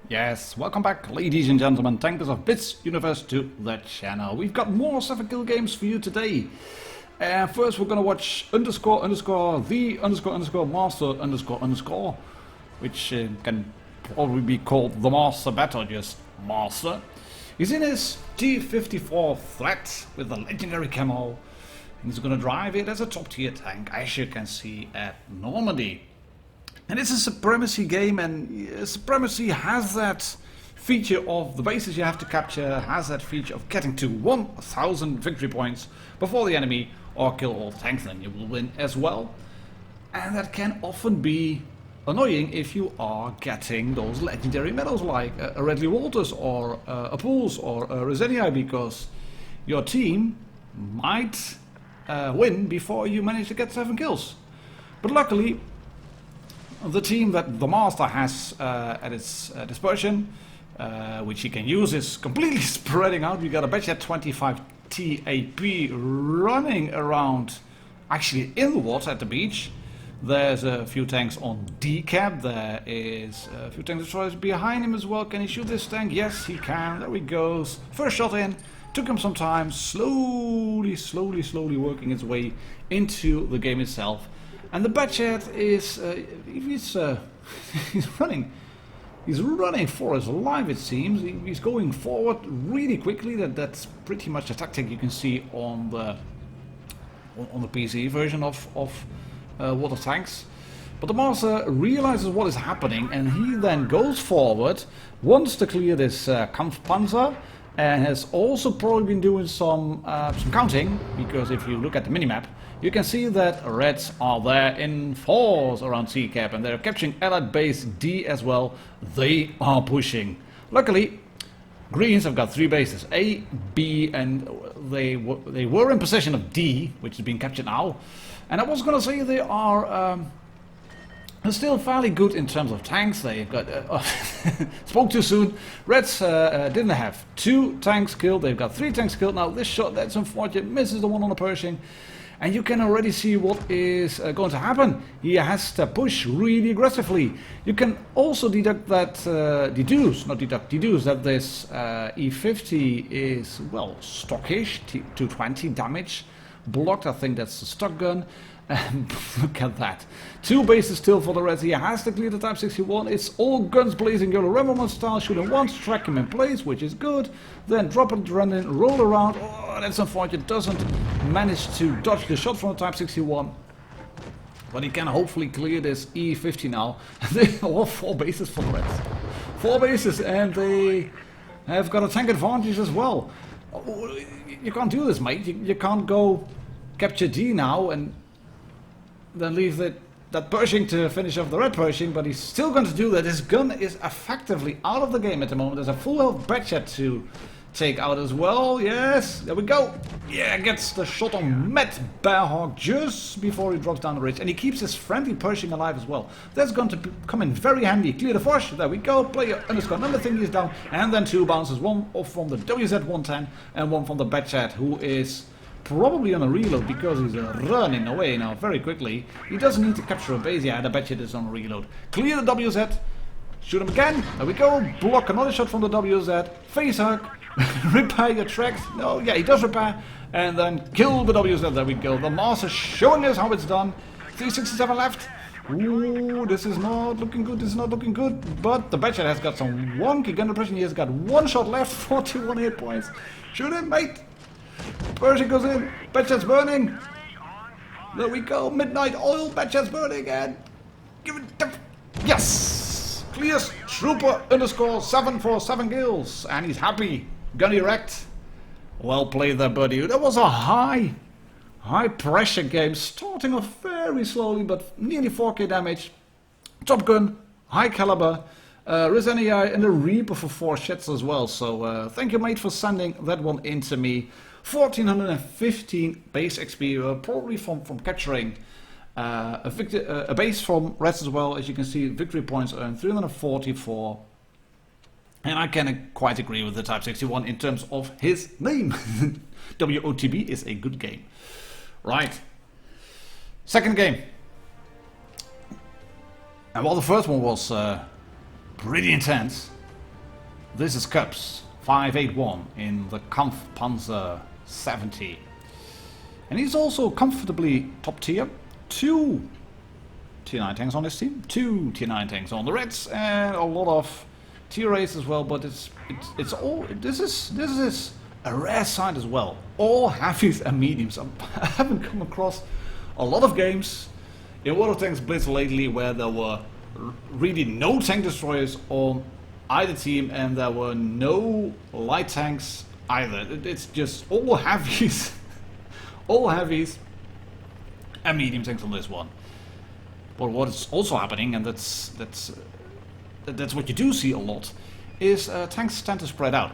Yes, welcome back, ladies and gentlemen, tankers of Blitz Universe to the channel. We've got more 7 kill games for you today. First we're gonna watch __the __master __, which can probably be called the Master Battle, just Master. He's in his T-54 threat with the legendary camo. He's gonna drive it as a top tier tank, as you can see at Normandy. And it's a supremacy game, and supremacy has that feature of the bases you have to capture, has that feature of getting to 1000 victory points before the enemy, or kill all tanks, then you will win as well. And that can often be annoying if you are getting those legendary medals like a Redley Walters or a Pools or a Raseiniai, because your team might win before you manage to get 7 kills. But luckily, the team that the Master has at its dispersion, which he can use, is completely spreading out. We got a Batchet 25 TAP running around, actually in the water at the beach. There's a few tanks on D-cap. There is a few tank destroyers behind him as well. Can he shoot this tank? Yes, he can. There he goes. First shot in. Took him some time. Slowly working its way into the game itself. And the Batchet is he's running for his life, it seems. He's going forward really quickly. That's pretty much the tactic you can see on the PC version of water tanks. But the Master realizes what is happening, and he then goes forward, wants to clear this Panzer, and has also probably been doing some counting, because if you look at the minimap, you can see that Reds are there in force around C-cap, and they're capturing Allied base D as well. They are pushing. Luckily, Greens have got 3 bases, A, B, and they were in possession of D, which is being captured now. And I was going to say they are still fairly good in terms of tanks. They've got spoke too soon. Reds didn't have 2 tanks killed. They've got 3 tanks killed. Now this shot, that's unfortunate, misses the one on the Pershing. And you can already see what is going to happen. He has to push really aggressively. You can also deduct that, deduce that this E50 is, well, stockish, 220 damage. Blocked, I think that's the stock gun. Look at that. 2 bases still for the Reds. He has to clear the Type 61. It's all guns blazing, Youre style, shooting once, track him in place, which is good. Then drop it, run in, roll around. Oh, that's unfortunate. Doesn't manage to dodge the shot from the Type 61. But he can hopefully clear this E50 now. They all 4 bases for the Reds. 4 bases, and they have got a tank advantage as well. Oh, you can't do this, mate. You can't go capture D now and then leave that Pershing to finish off the red Pershing, but he's still going to do that. His gun is effectively out of the game at the moment. There's a full health Batchet to take out as well. Yes, there we go. Yeah, gets the shot on Matt Bearhawk just before he drops down the ridge, and he keeps his friendly Pershing alive as well. That's going to come in very handy. Clear the force. There we go. Player underscore number thingy is down, and then 2 bounces. One off from the WZ-110 and one from the Batchet, who is probably on a reload because he's running away now very quickly. He doesn't need to capture a base. Yeah, the Batchet is on a reload. Clear the WZ. Shoot him again. There we go. Block another shot from the WZ. Face hug. Repair your tracks. No, yeah, he does repair. And then kill the WZ. There we go. The Master showing us how it's done. 367 left. Ooh, this is not looking good. This is not looking good. But the Batchet has got some wonky gun depression. He has got 1 shot left. 41 hit points. Shoot him, mate. Pershing goes in. Batchet's burning. There we go. Midnight oil. Batchet's burning. And give it the... Yes! Clears Trooper underscore 7 for 7 kills. And he's happy. Gun erect. Well played there, buddy. That was a high pressure game. Starting off very slowly, but nearly 4k damage. Top gun. High caliber. Raseiniai and a Reaper for 4 shits as well. So thank you, mate, for sending that one in to me. 1415 base XP, probably from capturing a base from Reds as well. As you can see, victory points earned 344. And I can quite agree with the Type 61 in terms of his name. WOTB is a good game. Right. Second game. And while the first one was pretty intense, This is KpfPz in the Panzer 70. And he's also comfortably top tier. 2 tier 9 tanks on his team, 2 tier 9 tanks on the Reds, and a lot of tier 8s as well, but it's all, this is a rare sight as well. All heavies and mediums. I haven't come across a lot of games in World of Tanks Blitz lately where there were really no tank destroyers on either team and there were no light tanks either. It's just all heavies, all heavies and medium tanks on this one. But what is also happening, and that's what you do see a lot, is tanks tend to spread out.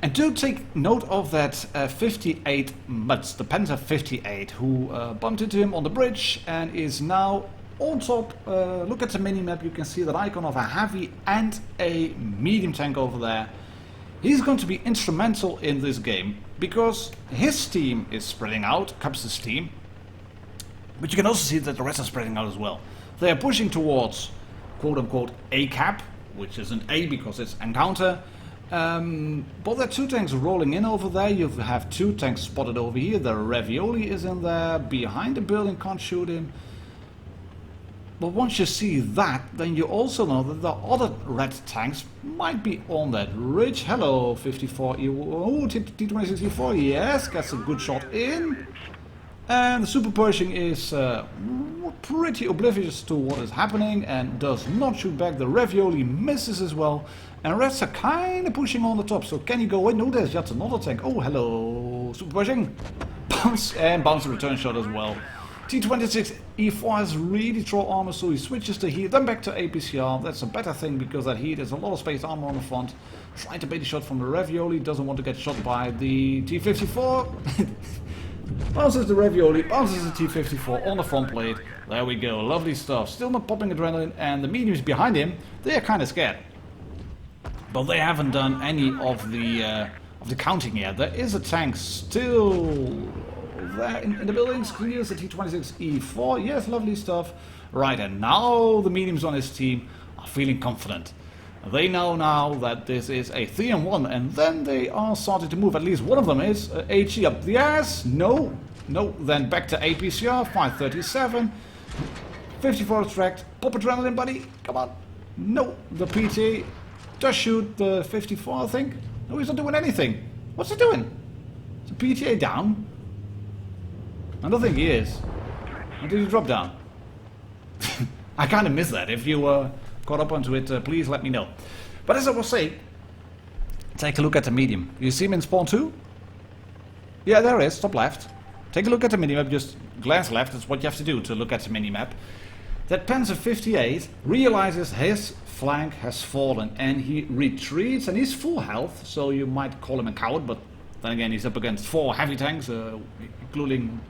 And do take note of that 58 Mutz, the Panzer 58, who bumped into him on the bridge and is now on top. Look at the minimap, you can see that icon of a heavy and a medium tank over there. He's going to be instrumental in this game because his team is spreading out, KpfPz's team. But you can also see that the rest are spreading out as well. They are pushing towards quote-unquote A cap, which is an A because it's encounter. But there are 2 tanks rolling in over there. You have 2 tanks spotted over here. The Ravioli is in there. Behind the building, can't shoot him. But once you see that, then you also know that the other red tanks might be on that ridge. Hello, 54. Oh, T26E4. Yes, gets a good shot in. And the Super Pershing is pretty oblivious to what is happening and does not shoot back. The Ravioli misses as well. And Reds are kind of pushing on the top. So can he go in? No, there's yet another tank. Oh, hello, Super Pershing. Bounce and bounce the return shot as well. T26E4 has really throw armor, so he switches to heat, then back to APCR. That's a better thing because that heat is a lot of space armor on the front. Trying to bait a shot from the Ravioli, doesn't want to get shot by the T54. Bounces the Ravioli, bounces the T54 on the front plate. There we go, lovely stuff. Still not popping adrenaline, and the mediums behind him, they are kind of scared. But they haven't done any of the counting yet. There is a tank still there in the buildings. Clears the T26E4. Yes, lovely stuff. Right, and now the mediums on his team are feeling confident. They know now that this is a 3-on-1, and then they are starting to move. At least one of them is. HE up the ass. No. Then back to APCR. 537. 54 tracked. Pop adrenaline, buddy. Come on. No. The PT just shoot the 54, I think. No, he's not doing anything. What's he doing? Is the PTA down? I don't think he is. Or did he drop down? I kind of missed that. If you caught up onto it, please let me know. But as I was saying, take a look at the medium. You see him in spawn 2? Yeah, there is, top left. Take a look at the minimap, just glance left, that's what you have to do to look at the minimap. That Panzer 58 realizes his flank has fallen and he retreats, and he's full health, so you might call him a coward, but then again he's up against 4 heavy tanks, including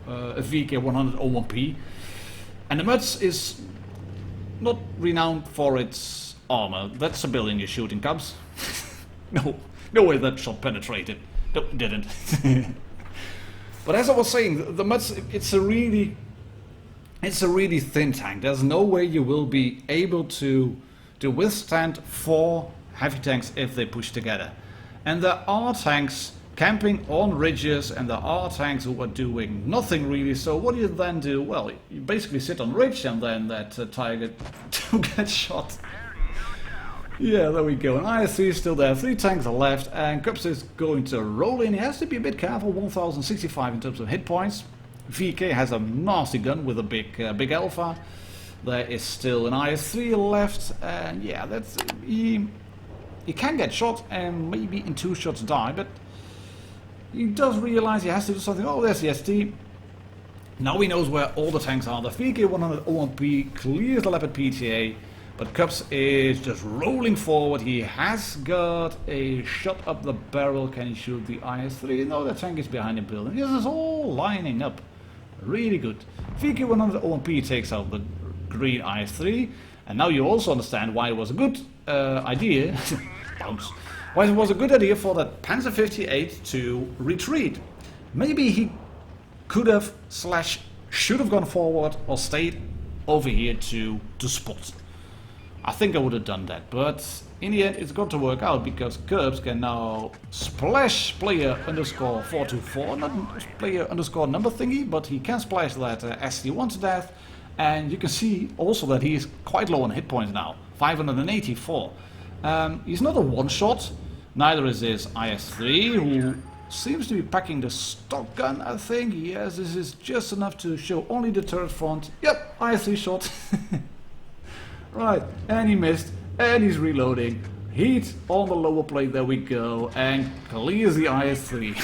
a VK101P. And the Mutz is not renowned for its armor. That's a building you're shooting, Cubs. No way that shot penetrated. No, it didn't. But as I was saying, the Mutz, it's a really thin tank. There's no way you will be able to withstand 4 heavy tanks if they push together. And there are tanks camping on ridges, and there are tanks who are doing nothing really. So what do you then do? Well, you basically sit on ridge, and then that target gets shot. Yeah, there we go. And IS-3 is still there. 3 tanks are left, and KpfPz is going to roll in. He has to be a bit careful. 1065 in terms of hit points. VK has a nasty gun with a big alpha. There is still an IS-3 left, and yeah, that's he can get shot and maybe in 2 shots die, but he does realize he has to do something. Oh, there's the ST. Now he knows where all the tanks are. The VK101P clears the Leopard PTA, but KpfPz is just rolling forward. He has got a shot up the barrel. Can he shoot the IS-3? No, the tank is behind the building. This is all lining up. Really good. VK101P takes out the green IS-3, and now you also understand why it was a good idea. Bounce. Why it was a good idea for that Panzer 58 to retreat. Maybe he could have / should have gone forward or stayed over here to spot. I think I would have done that, but in the end it's going to work out because KpfPz can now splash player underscore 424, not player underscore number thingy, but he can splash that ST1 to death. And you can see also that he is quite low on hit points now, 584. He's not a one-shot, neither is his IS-3, who seems to be packing the stock gun, I think. Yes, this is just enough to show only the turret front. Yep, IS-3 shot. Right, and he missed, and he's reloading. Heat on the lower plate, there we go, and clears the IS-3.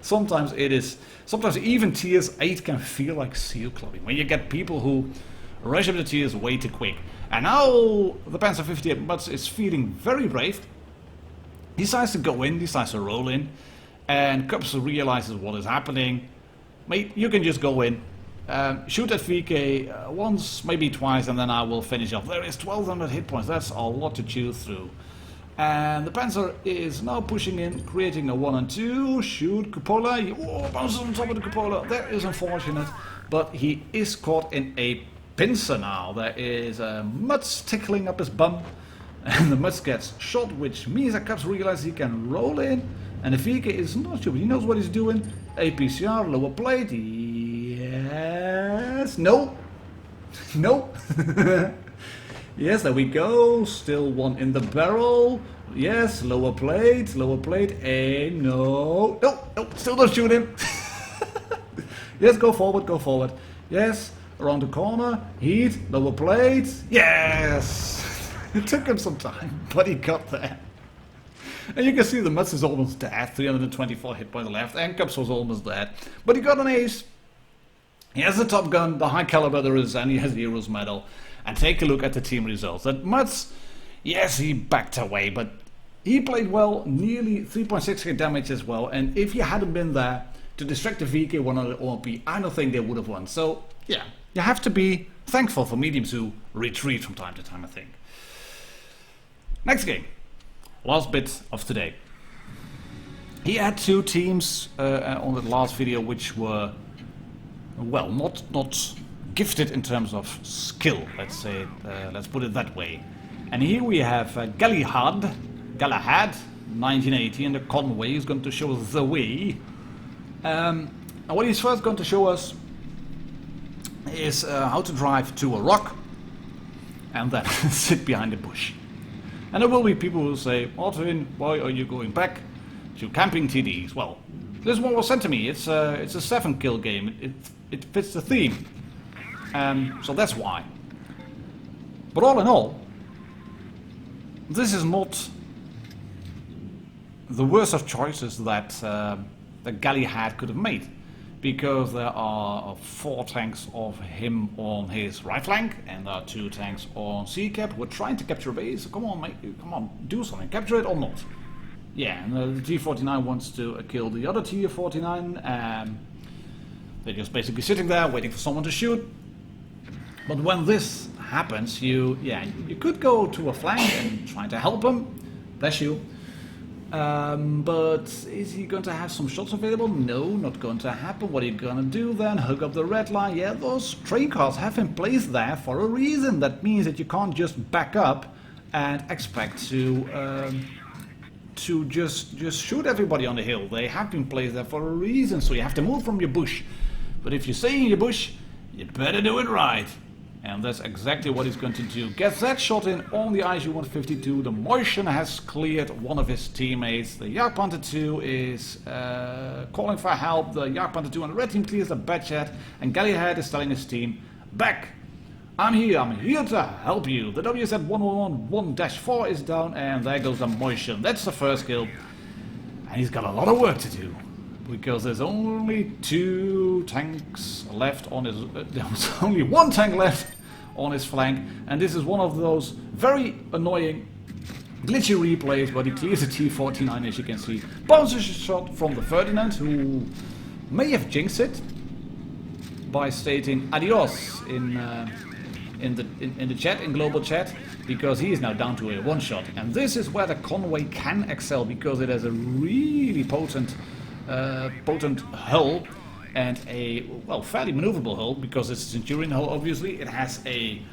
Sometimes even tiers 8 can feel like seal clubbing, when you get people who rush up the tiers way too quick. And now the Panzer 58 Blitz is feeling very brave. He decides to go in, decides to roll in, and KpfPz realizes what is happening. Mate, you can just go in, shoot at VK once, maybe twice, and then I will finish off. There is 1200 hit points, that's a lot to chew through. And the Panzer is now pushing in, creating a 1 and 2, shoot cupola, oh, bounces on top of the cupola, that is unfortunate, but he is caught in a pincer now. There is Mutz tickling up his bum, and the Mutz gets shot, which means that KpfPz realizes he can roll in, and the VK is not sure, but he knows what he's doing. APCR, lower plate, yes, no, no. Yes, there we go, still one in the barrel, yes, lower plate, and no, still don't shoot him. Yes, go forward, yes, around the corner, heat, lower plate, yes. It took him some time, but he got there. And you can see the Mutz is almost dead, 324 hit points left, and KpfPz was almost dead, but he got an ace. He has the top gun, the high caliber there is, and he has the Heroes medal. And take a look at the team results. That Mutz, yes, he backed away, but he played well, nearly 3.6k damage as well. And if he hadn't been there to distract the VK1 on the OMP, I don't think they would have won. So, yeah, you have to be thankful for mediums who retreat from time to time, I think. Next game, last bit of today. He had two teams on the last video which were, well, not gifted in terms of skill, let's say, let's put it that way. And here we have Galahad, 1980, and the Conway is going to show us the way. And what he's first going to show us is how to drive to a rock and then sit behind a bush. And there will be people who say, Martin, why are you going back to camping TDs? Well, this one was sent to me. It's a 7-kill game. It fits the theme. So that's why. But all in all, this is not the worst of choices that Galahad could have made, because there are 4 tanks of him on his right flank, and there are 2 tanks on C-Cap who are trying to capture a base. So come on, mate, come on, do something, capture it or not. Yeah, and the T-49 wants to kill the other T-49. They're just basically sitting there waiting for someone to shoot. But when this happens, you could go to a flank and try to help him. Bless you. But is he going to have some shots available? No, not going to happen. What are you going to do then? Hook up the red line? Yeah, those train cars have been placed there for a reason. That means that you can't just back up and expect to just shoot everybody on the hill. They have been placed there for a reason, so you have to move from your bush. But if you stay in your bush, you better do it right. And that's exactly what he's going to do. Gets that shot in on the ISU-152. The Martian has cleared one of his teammates. The Jagdpanther 2 is calling for help. The Jagdpanther 2 on the red team clears the bad chat. And Galahad is telling his team, back! I'm here to help you. The WZ-111-1-4 is down, and there goes the Martian. That's the first kill. And he's got a lot of work to do, because there's only 2 tanks left on his... there was only 1 tank left on his flank, and this is one of those very annoying glitchy replays, but he clears the T-49, as you can see. Bounces a shot from the Ferdinand, who may have jinxed it by stating adios in the chat, in global chat, because he is now down to a 1-shot. And this is where the Conway can excel, because it has a really potent hull, and a, well, fairly maneuverable hull, because it's a Centurion hull, obviously. It has a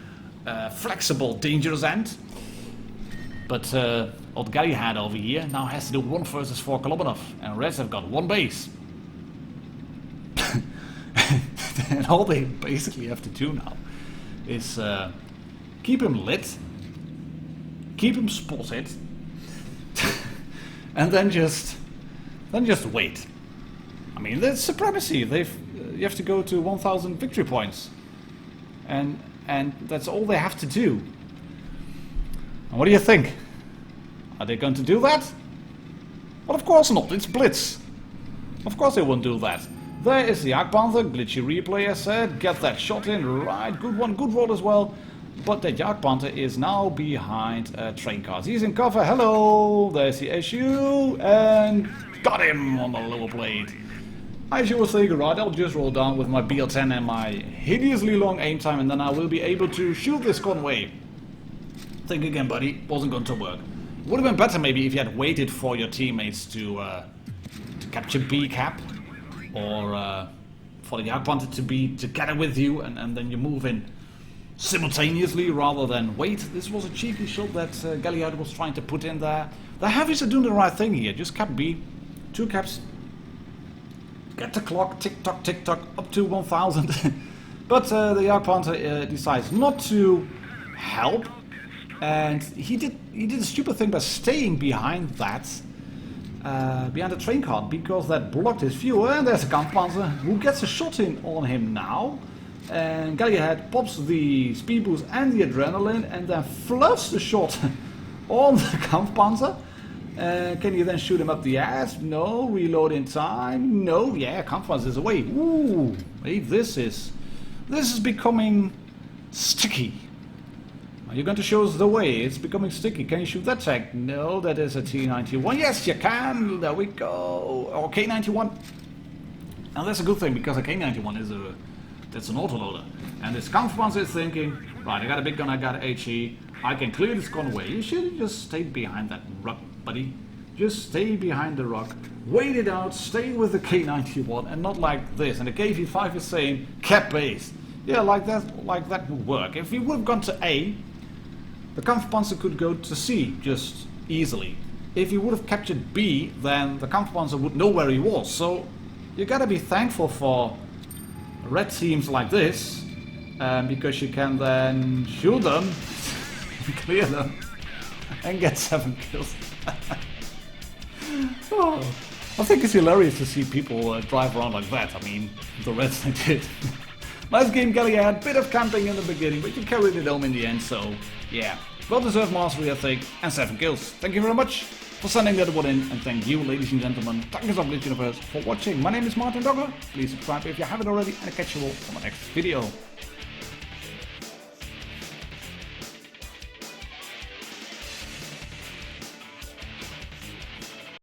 flexible, dangerous end. But old Galliard over here now has to do 1 versus 4 Kolobinov, and Reds have got 1 base. And all they basically have to do now is keep him lit, keep him spotted, and then just wait. I mean, there's supremacy. You have to go to 1,000 victory points, and that's all they have to do. And what do you think? Are they going to do that? Well, of course not. It's Blitz. Of course they won't do that. There is the Panzer, glitchy replay as said. Get that shot in, right? Good one, good roll as well. But the Panzer is now behind train cars. He's in cover. Hello, there's the SU, and got him on the lower plate. As you were saying, right, I'll just roll down with my BL10 and my hideously long aim time, and then I will be able to shoot this Conway. Think again, buddy. Wasn't going to work. Would have been better maybe if you had waited for your teammates to capture B cap, or for the Panzer to be together with you, and then you move in simultaneously rather than wait. This was a cheeky shot that Galliard was trying to put in there. The heavies are doing the right thing here. Just cap B, 2 caps. Get the clock, tick tock, up to 1,000. But the Panzer decides not to help, and he did a stupid thing by staying behind that, behind the train car, because that blocked his view. And there's a Panzer who gets a shot in on him now, and Galliard pops the speed boost and the adrenaline, and then fluffs the shot on the Panzer. Can you then shoot him up the ass? No. Reload in time? No. Yeah, Panzer is away. Ooh, hey, this is becoming sticky. Are you going to show us the way? It's becoming sticky. Can you shoot that tank? No, that is a T91. Yes, you can. There we go. Or K91. And that's a good thing, because a K91 is that's an autoloader. And this Panzer is thinking, right, I got a big gun, I got a HE, I can clear this Conway. You should have just stayed behind that rock, buddy. Just stay behind the rock, wait it out, stay with the K91, and not like this. And the KpfPz is saying KpfPz. Yeah, like that would work. If he would have gone to A, the Panzer could go to C just easily. If he would have captured B, then the Panzer would know where he was. So you gotta be thankful for red teams like this, because you can then shoot them, clear them, and get 7 kills. Oh, I think it's hilarious to see people drive around like that. I mean, the Reds they did. Nice game, Galliard. Bit of camping in the beginning, but you carried it home in the end, so yeah. Well-deserved mastery, I think, and 7 kills. Thank you very much for sending that one in, and thank you, ladies and gentlemen, Tankers of Blitz Universe, for watching. My name is Martin Dogger. Please subscribe if you haven't already, and I'll catch you all on the next video.